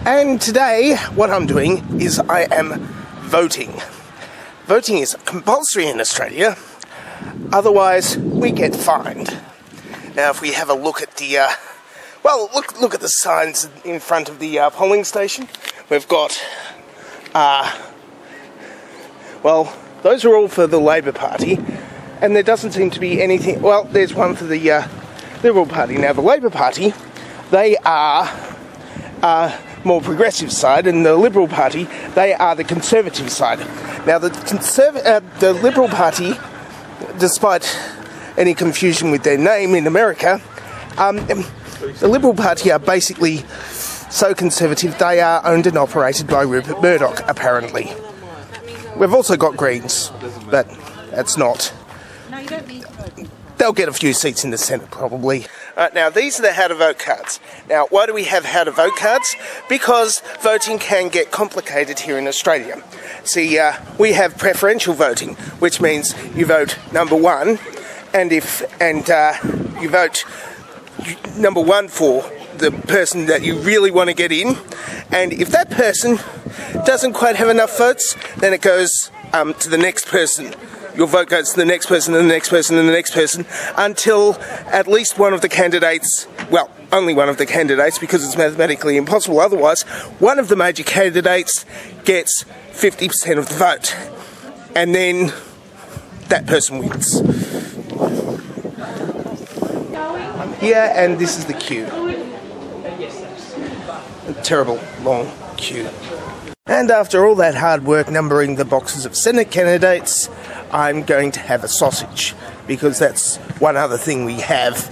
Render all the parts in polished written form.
And today, what I'm doing is I am voting. Voting is compulsory in Australia, otherwise we get fined. Now, if we have a look at the, look at the signs in front of the polling station. We've got, those are all for the Labor Party, and there doesn't seem to be anything. Well, there's one for the Liberal Party. Now, the Labor Party, they are more progressive side, and the Liberal Party, they are the conservative side. Now, the Liberal Party, despite any confusion with their name in America, the Liberal Party are basically so conservative they are owned and operated by Rupert Murdoch, apparently. We've also got Greens, but that's not. They'll get a few seats in the Senate, probably. Now, these are the how to vote cards. Now, why do we have how to vote cards? Because voting can get complicated here in Australia. See, we have preferential voting, which means you vote number one, and you vote number one for the person that you really want to get in, and if that person doesn't quite have enough votes, then it goes to the next person. Your vote goes to the next person and the next person and the next person until at least one of the candidates, well, only one of the candidates because it's mathematically impossible otherwise, one of the major candidates gets 50% of the vote. And then that person wins. I'm here and this is the queue. A terrible long queue. And after all that hard work numbering the boxes of Senate candidates, I'm going to have a sausage, because that's one other thing we have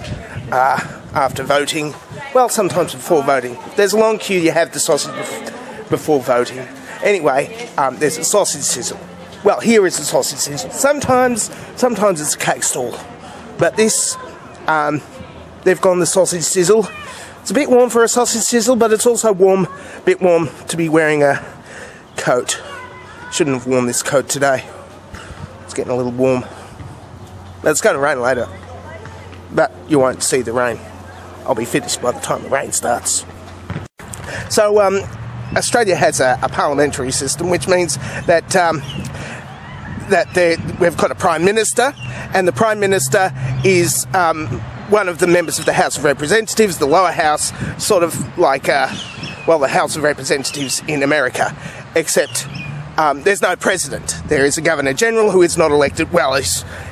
after voting. Well, sometimes before voting. If there's a long queue, you have the sausage before voting. Anyway, there's a sausage sizzle. Well, here is a sausage sizzle. Sometimes it's a cake stall. But this, they've gone the sausage sizzle. It's a bit warm for a sausage sizzle, but it's also a bit warm to be wearing a coat. Shouldn't have worn this coat today. It's getting a little warm. It's going to rain later, but you won't see the rain. I'll be finished by the time the rain starts. So, Australia has a parliamentary system, which means that we've got a Prime Minister, and the Prime Minister is one of the members of the House of Representatives, the lower house, sort of like, the House of Representatives in America, except there's no president. There is a Governor-General who is not elected. Well,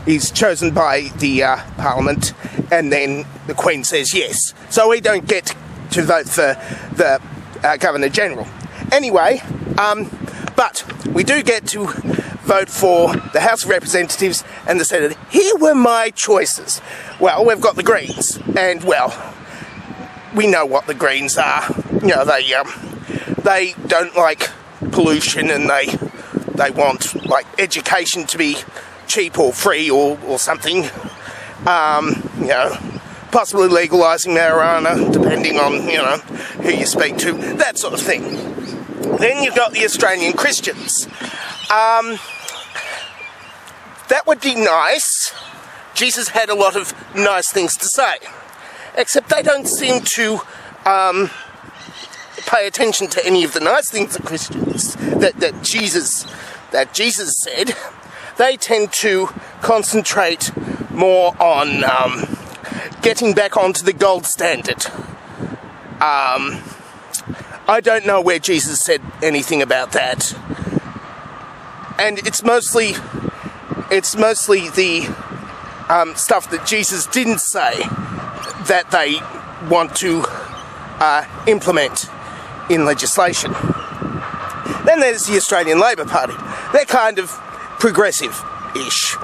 he's chosen by the Parliament, and then the Queen says yes. So we don't get to vote for the Governor-General. Anyway, but we do get to vote for the House of Representatives and the Senate. Here were my choices. Well, we've got the Greens, and, well, we know what the Greens are. You know, they don't like pollution, and they want, like, education to be cheap or free or something. You know, possibly legalising marijuana, depending on, you know, who you speak to, that sort of thing. Then you've got the Australian Christians. That would be nice. Jesus had a lot of nice things to say, except they don't seem to pay attention to any of the nice things that Christians that Jesus said. They tend to concentrate more on getting back onto the gold standard. I don't know where Jesus said anything about that, and it's mostly the stuff that Jesus didn't say that they want to implement in legislation. Then there's the Australian Labor Party. They're kind of progressive-ish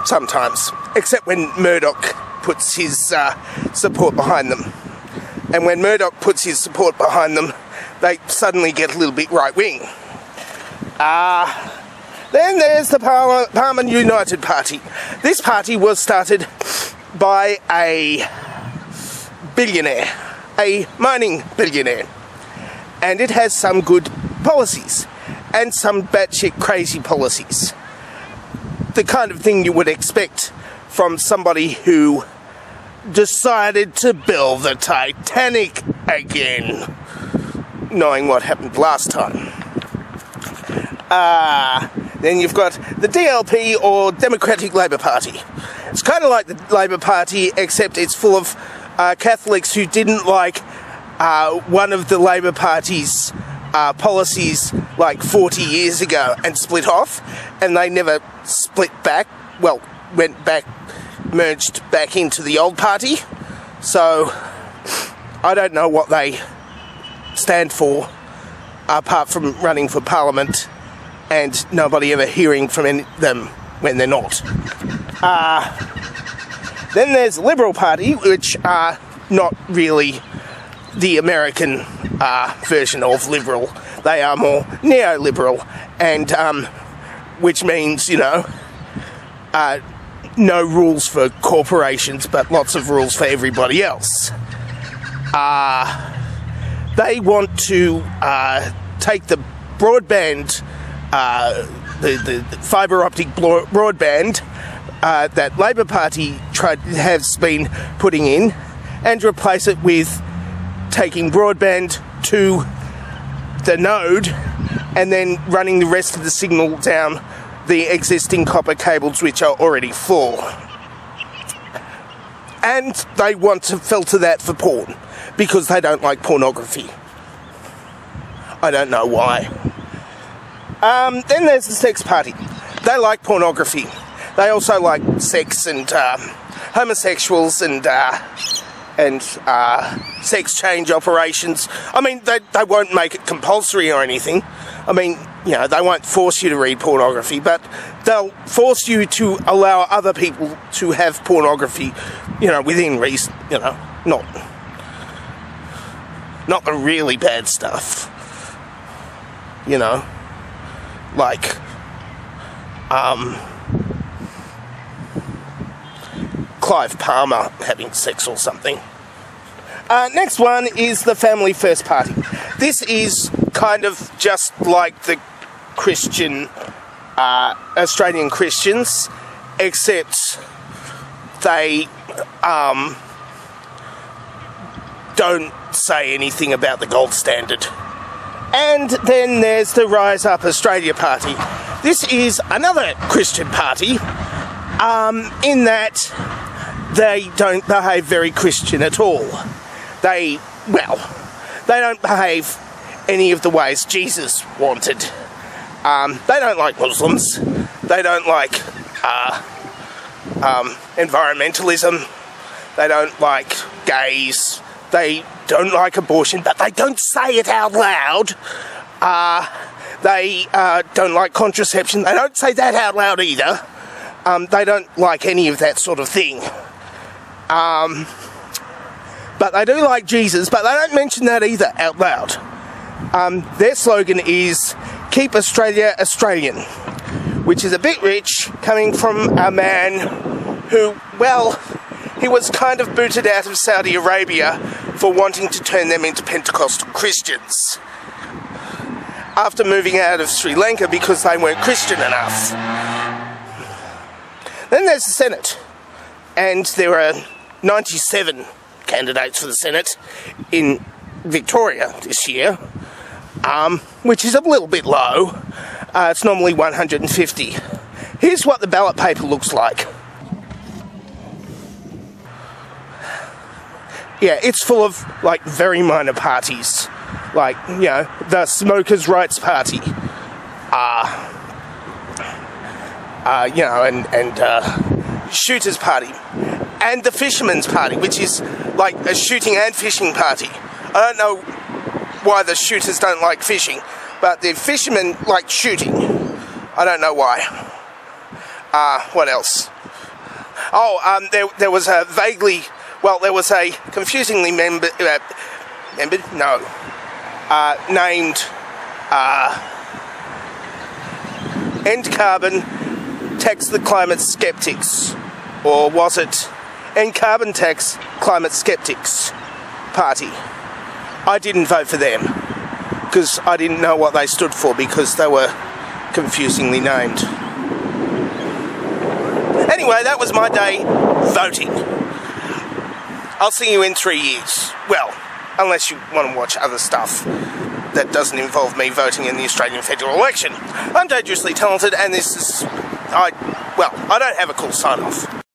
sometimes, except when Murdoch puts his support behind them. And when Murdoch puts his support behind them, they suddenly get a little bit right-wing. Then there's the Palmer United Party. This party was started by a billionaire, a mining billionaire. And it has some good policies, and some batshit crazy policies. The kind of thing you would expect from somebody who decided to build the Titanic again. knowing what happened last time. Then you've got the DLP, or Democratic Labour Party. It's kind of like the Labour Party, except it's full of Catholics who didn't like one of the Labour Party's policies like 40 years ago and split off, and they never split back, well, went back, merged back into the old party. So I don't know what they stand for, apart from running for Parliament and nobody ever hearing from them when they're not. Then there's the Liberal Party, which are not really the American version of liberal. They are more neoliberal, and which means, you know, no rules for corporations, but lots of rules for everybody else. They want to take the broadband, the fibre optic broadband that Labour Party has been putting in, and replace it with taking broadband to the node and then running the rest of the signal down the existing copper cables, which are already full. And they want to filter that for porn, because they don't like pornography. I don't know why. Then there's the Sex Party. They like pornography. They also like sex and homosexuals and sex change operations. I mean, they won't make it compulsory or anything. I mean, you know, they won't force you to read pornography, but they'll force you to allow other people to have pornography, you know, within reason, you know, not the really bad stuff, you know, like, Clive Palmer having sex or something. Next one is the Family First Party. This is kind of just like the Christian, Australian Christians, except they don't say anything about the gold standard. And then there's the Rise Up Australia Party. This is another Christian party, in that they don't behave very Christian at all. They don't behave any of the ways Jesus wanted. They don't like Muslims. They don't like environmentalism. They don't like gays. They don't like abortion, but they don't say it out loud. They don't like contraception. They don't say that out loud either. They don't like any of that sort of thing. But they do like Jesus, but they don't mention that either out loud. Their slogan is, "Keep Australia Australian," which is a bit rich, coming from a man who, well, he was kind of booted out of Saudi Arabia for wanting to turn them into Pentecostal Christians after moving out of Sri Lanka because they weren't Christian enough. Then there's the Senate, and there are 97 candidates for the Senate in Victoria this year, which is a little bit low. It's normally 150. Here's what the ballot paper looks like. Yeah, it's full of, like, very minor parties. Like, you know, the Smokers' Rights Party. You know, and Shooters Party. And the Fishermen's Party, which is, like, a shooting and fishing party. I don't know why the shooters don't like fishing, but the fishermen like shooting. I don't know why. What else? Oh, there was a confusingly named End Carbon, Tax the Climate Skeptics, or was it End Carbon, Tax Climate Skeptics Party? I didn't vote for them because I didn't know what they stood for, because they were confusingly named. Anyway, that was my day voting. I'll see you in 3 years. Well, unless you want to watch other stuff. that doesn't involve me voting in the Australian federal election. I'm dangerously talented, and this is... I don't have a cool sign-off.